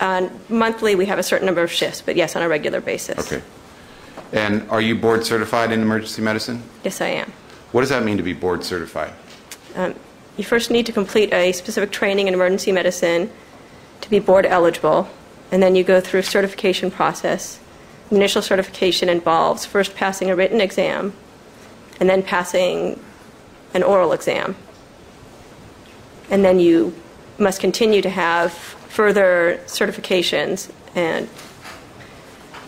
Monthly, we have a certain number of shifts, but yes, on a regular basis. Okay. And are you board certified in emergency medicine? Yes, I am. What does that mean to be board certified? You first need to complete a specific training in emergency medicine to be board eligible, and then you go through a certification process. The initial certification involves first passing a written exam and then passing an oral exam. And then you must continue to have further certifications and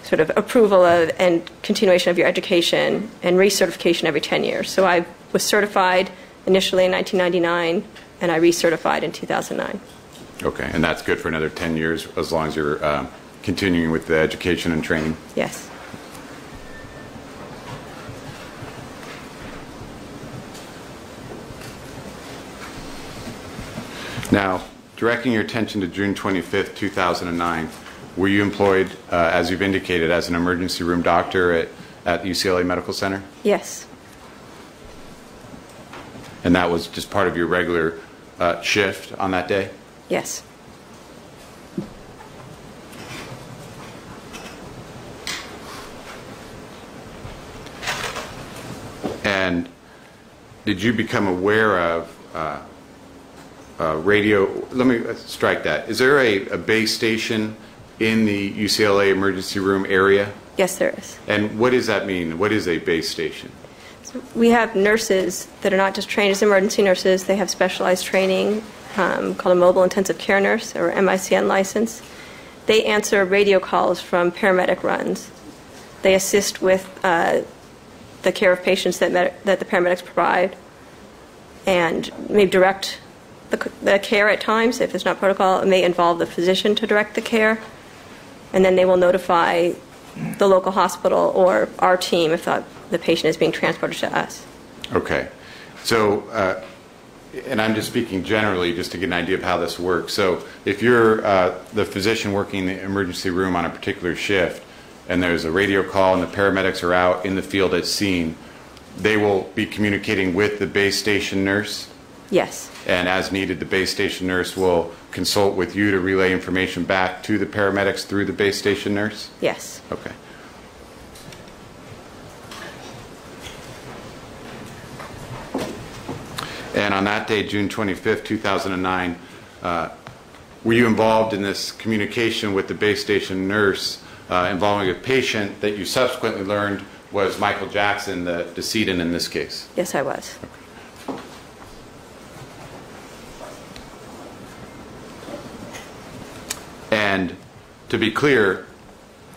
sort of approval of and continuation of your education and recertification every 10 years. So I was certified initially in 1999, and I recertified in 2009. Okay, and that's good for another 10 years as long as you're continuing with the education and training? Yes. Now, directing your attention to June 25th, 2009, were you employed, as you've indicated, as an emergency room doctor at UCLA Medical Center? Yes. And that was just part of your regular shift on that day? Yes. And did you become aware of radio? Let me strike that. Is there a base station in the UCLA emergency room area? Yes, there is. And what does that mean? What is a base station? So we have nurses that are not just trained as emergency nurses. They have specialized training called a mobile intensive care nurse, or MICN license. They answer radio calls from paramedic runs. They assist with the care of patients that the paramedics provide, and may direct the care at times. If it's not protocol, it may involve the physician to direct the care, and then they will notify the local hospital or our team if the patient is being transported to us. Okay. So, and I'm just speaking generally just to get an idea of how this works. So if you're the physician working in the emergency room on a particular shift, and there's a radio call and the paramedics are out in the field at scene, they will be communicating with the base station nurse? Yes. And as needed, the base station nurse will consult with you to relay information back to the paramedics through the base station nurse? Yes. Okay. And on that day, June 25th, 2009, were you involved in this communication with the base station nurse involving a patient that you subsequently learned was Michael Jackson, the decedent in this case? Yes, I was. Okay. And to be clear,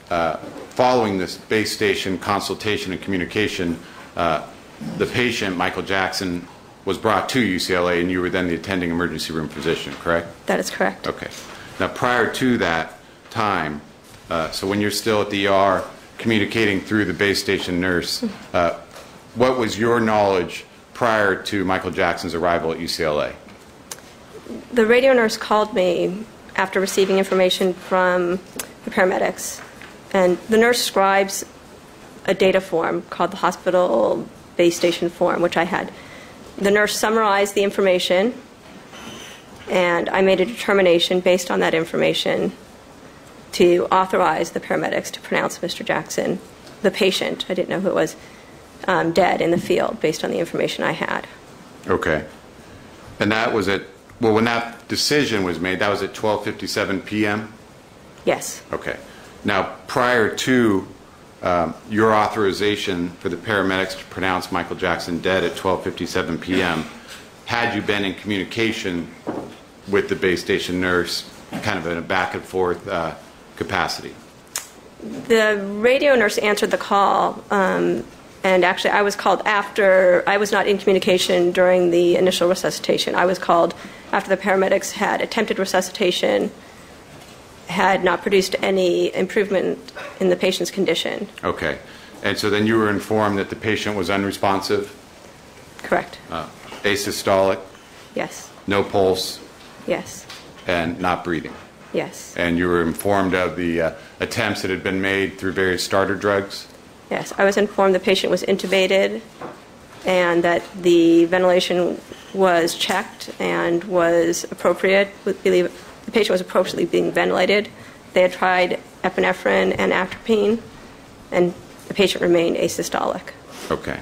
following this base station consultation and communication, the patient, Michael Jackson, was brought to UCLA, and you were then the attending emergency room physician, correct? That is correct. Okay. Now, prior to that time, so when you're still at the ER communicating through the base station nurse, what was your knowledge prior to Michael Jackson's arrival at UCLA? The radio nurse called me after receiving information from the paramedics, and the nurse scribes a data form called the hospital base station form, which I had. The nurse summarized the information, and I made a determination based on that information to authorize the paramedics to pronounce Mr. Jackson, the patient, I didn't know who it was, dead in the field based on the information I had. Okay. And that was at, well, when that decision was made, that was at 12:57 p.m.? Yes. Okay. Now, prior to your authorization for the paramedics to pronounce Michael Jackson dead at 12:57 p.m., had you been in communication with the base station nurse, kind of in a back and forth capacity? The radio nurse answered the call, and actually I was called after. I was not in communication during the initial resuscitation. I was called after the paramedics had attempted resuscitation, had not produced any improvement in the patient's condition. Okay. And so then you were informed that the patient was unresponsive? Correct. Asystolic? Yes. No pulse? Yes. And not breathing? Yes. And you were informed of the attempts that had been made through various starter drugs? Yes. I was informed the patient was intubated and that the ventilation was checked and was appropriate, the patient was appropriately being ventilated. They had tried epinephrine and atropine, and the patient remained asystolic. Okay.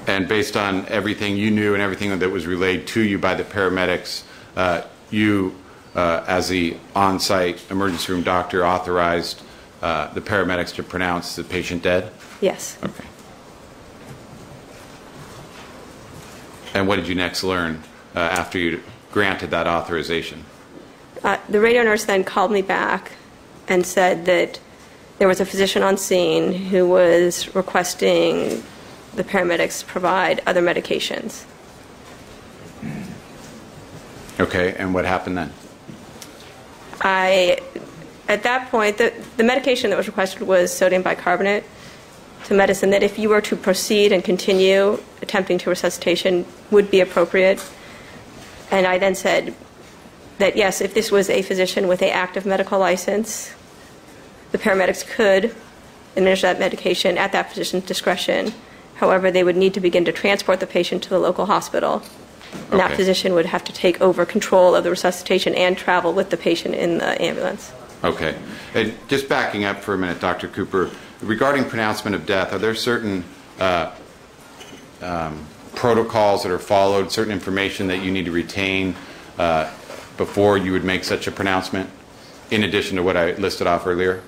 And based on everything you knew and everything that was relayed to you by the paramedics, you, as the on-site emergency room doctor, authorized the paramedics to pronounce the patient dead? Yes. Okay. And what did you next learn after you granted that authorization? The radio nurse then called me back and said that there was a physician on scene who was requesting the paramedics provide other medications. Okay, and what happened then? At that point, the medication that was requested was sodium bicarbonate to medicine that if you were to proceed and continue attempting to resuscitation would be appropriate. And I then said that yes, if this was a physician with an active medical license, the paramedics could administer that medication at that physician's discretion. However, they would need to begin to transport the patient to the local hospital. And that physician would have to take over control of the resuscitation and travel with the patient in the ambulance. Okay. And just backing up for a minute, Dr. Cooper, regarding pronouncement of death, are there certain protocols that are followed, certain information that you need to retain before you would make such a pronouncement, in addition to what I listed off earlier?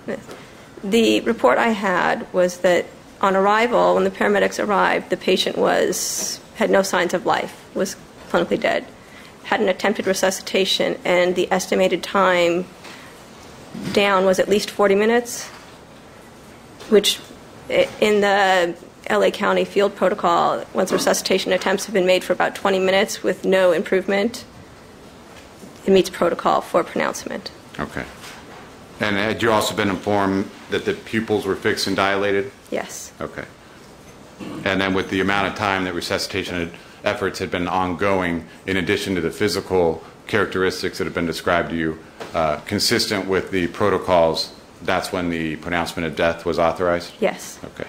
The report I had was that on arrival, when the paramedics arrived, the patient had no signs of life, was clinically dead, had an attempted resuscitation, and the estimated time down was at least 40 minutes, which in the LA County field protocol, once resuscitation attempts have been made for about 20 minutes with no improvement, it meets protocol for pronouncement. Okay. And had you also been informed that the pupils were fixed and dilated? Yes. Okay. And then with the amount of time that resuscitation efforts had been ongoing, in addition to the physical characteristics that have been described to you, consistent with the protocols, that's when the pronouncement of death was authorized? Yes. Okay.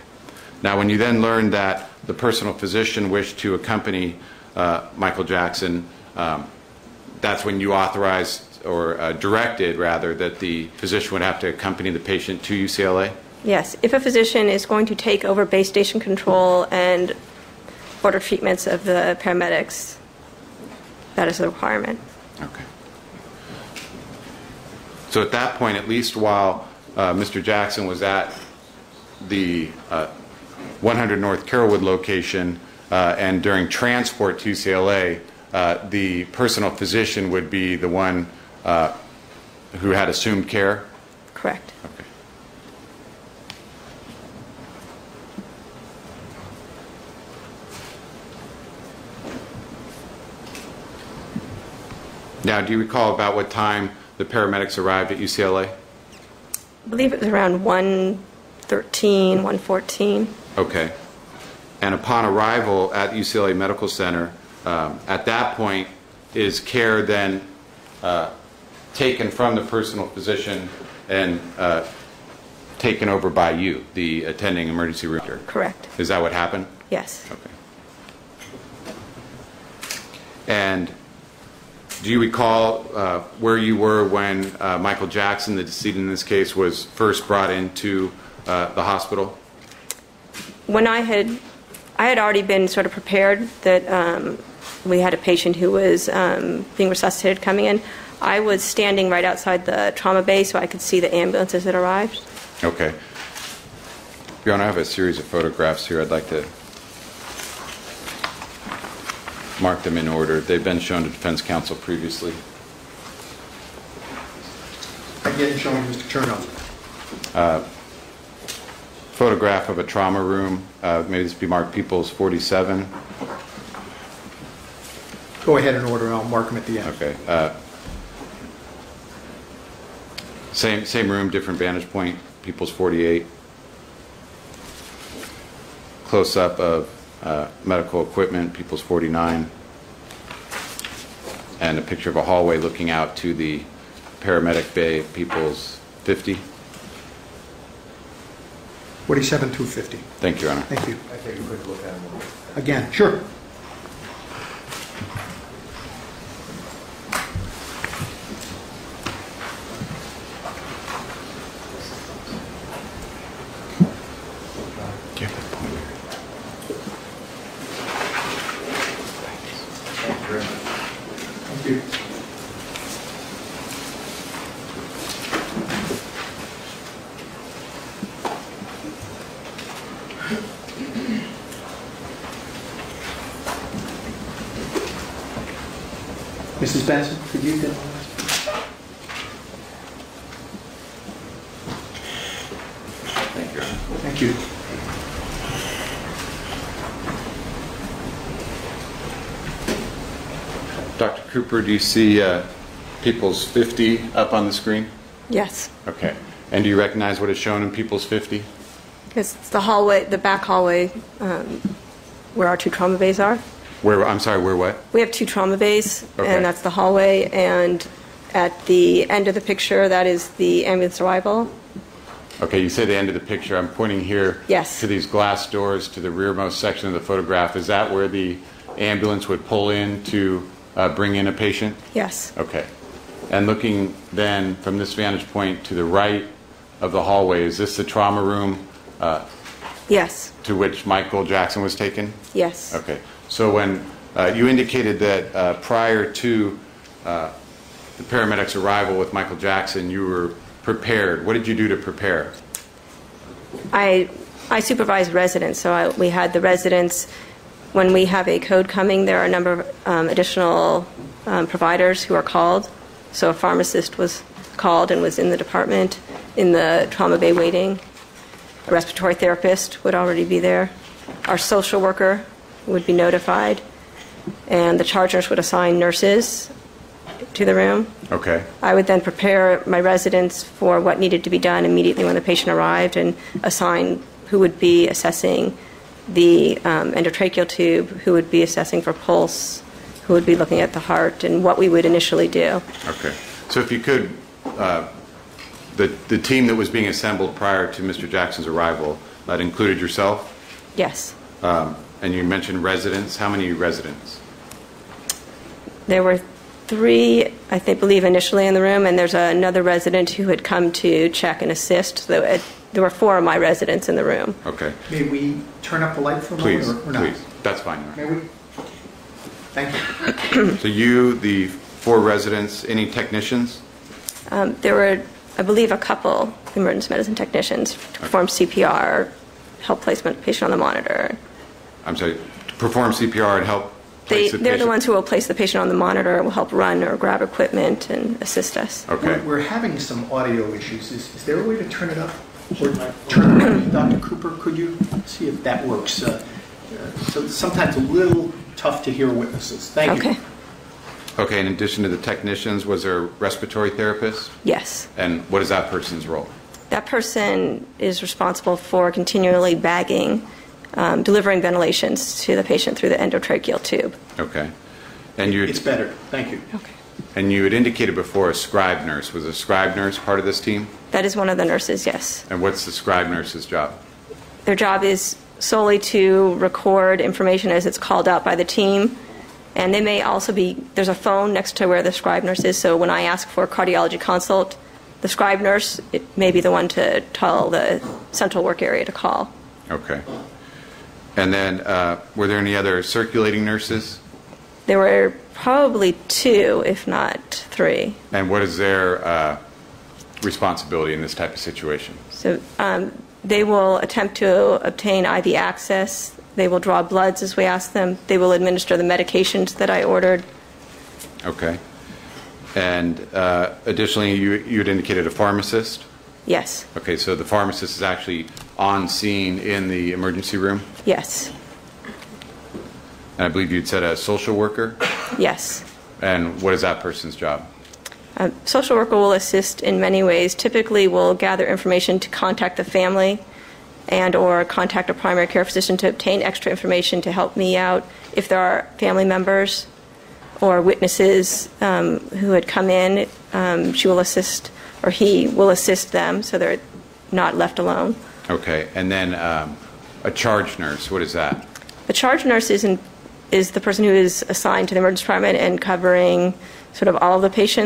Now, when you then learned that the personal physician wished to accompany Michael Jackson, that's when you authorized or directed, rather, that the physician would have to accompany the patient to UCLA? Yes. If a physician is going to take over base station control and order treatments of the paramedics, that is a requirement. Okay. So at that point, at least while Mr. Jackson was at the 100 North Carrollwood location and during transport to UCLA, the personal physician would be the one who had assumed care? Correct. Okay. Now, do you recall about what time the paramedics arrived at UCLA? I believe it was around 1:13, 1:14. Okay. And upon arrival at UCLA Medical Center, at that point, is care then taken from the personal physician and taken over by you, the attending emergency room doctor? Correct. Is that what happened? Yes. Okay. And do you recall where you were when Michael Jackson, the decedent in this case, was first brought into the hospital? When I had already been sort of prepared that we had a patient who was being resuscitated coming in. I was standing right outside the trauma bay so I could see the ambulances that arrived. Okay. Your Honor, I have a series of photographs here. I'd like to mark them in order. They've been shown to defense counsel previously. Again, showing Mr. Chernow. Photograph of a trauma room. Maybe this be marked People's 47. Go ahead and order, and I'll mark them at the end. Okay. Same room, different vantage point. People's 48. Close up of medical equipment. People's 49. And a picture of a hallway looking out to the paramedic bay. People's 50. 47 to 50. Thank you, Your Honor. Thank you. I take a quick look at them. Again, sure. Mrs. Benson, could you get Thank you. Thank you. Dr. Cooper, do you see People's 50 up on the screen? Yes. Okay. And do you recognize what is shown in People's 50? It's the hallway, the back hallway, where our 2 trauma bays are. Where, I'm sorry, where what? We have 2 trauma bays, Okay. and that's the hallway. And at the end of the picture, that is the ambulance arrival. Okay, you say the end of the picture. I'm pointing here Yes. to these glass doors to the rearmost section of the photograph. Is that where the ambulance would pull in to bring in a patient? Yes. Okay. And looking then from this vantage point to the right of the hallway, is this the trauma room Yes. to which Michael Jackson was taken? Yes. Okay. So when you indicated that prior to the paramedics' arrival with Michael Jackson, you were prepared. What did you do to prepare? I supervise residents, so we had the residents. When we have a code coming, there are a number of additional providers who are called. So a pharmacist was called and was in the department, in the trauma bay waiting. A respiratory therapist would already be there. Our social worker would be notified. And the charge nurse would assign nurses to the room. Okay. I would then prepare my residents for what needed to be done immediately when the patient arrived and assign who would be assessing the endotracheal tube, who would be assessing for pulse, who would be looking at the heart, and what we would initially do. Okay. So if you could, the team that was being assembled prior to Mr. Jackson's arrival, that included yourself? Yes. And you mentioned residents. How many residents? There were 3, I believe, initially in the room, and there's another resident who had come to check and assist. There were 4 of my residents in the room. Okay. May we turn up the light for a Please, moment or not? please. That's fine. May we? Thank you. So you, the 4 residents, any technicians? There were, I believe, a couple emergency medicine technicians to perform CPR, help place the patient on the monitor. I'm sorry, to perform CPR and help place the patient? They're the ones who will place the patient on the monitor, will help run or grab equipment and assist us. Okay. We're having some audio issues. Is there a way to turn it up? Or turn it up? Dr. Cooper, could you see if that works? So sometimes a little tough to hear witnesses. Thank you. Okay. Okay, in addition to the technicians, was there a respiratory therapist? Yes. And what is that person's role? That person is responsible for continually bagging, delivering ventilations to the patient through the endotracheal tube. Okay. And you It's better. Thank you. Okay. And you had indicated before a scribe nurse. Was a scribe nurse part of this team? That is one of the nurses, yes. And what's the scribe nurse's job? Their job is solely to record information as it's called out by the team. And they may also be, there's a phone next to where the scribe nurse is, so when I ask for a cardiology consult, the scribe nurse, it may be the one to tell the central work area to call. Okay. And then were there any other circulating nurses? There were probably 2, if not 3. And what is their responsibility in this type of situation? So they will attempt to obtain IV access. They will draw bloods as we ask them. They will administer the medications that I ordered. Okay. And additionally, you had indicated a pharmacist? Yes. Okay, so the pharmacist is actually on scene in the emergency room? Yes. And I believe you'd said a social worker? Yes. And what is that person's job? Social worker will assist in many ways. Typically, will gather information to contact the family and or contact a primary care physician to obtain extra information to help me out. If there are family members or witnesses who had come in, she will assist, or he will assist them so they're not left alone. Okay, and then a charge nurse, what is that? The charge nurse is the person who is assigned to the emergency department and covering sort of all of the patients.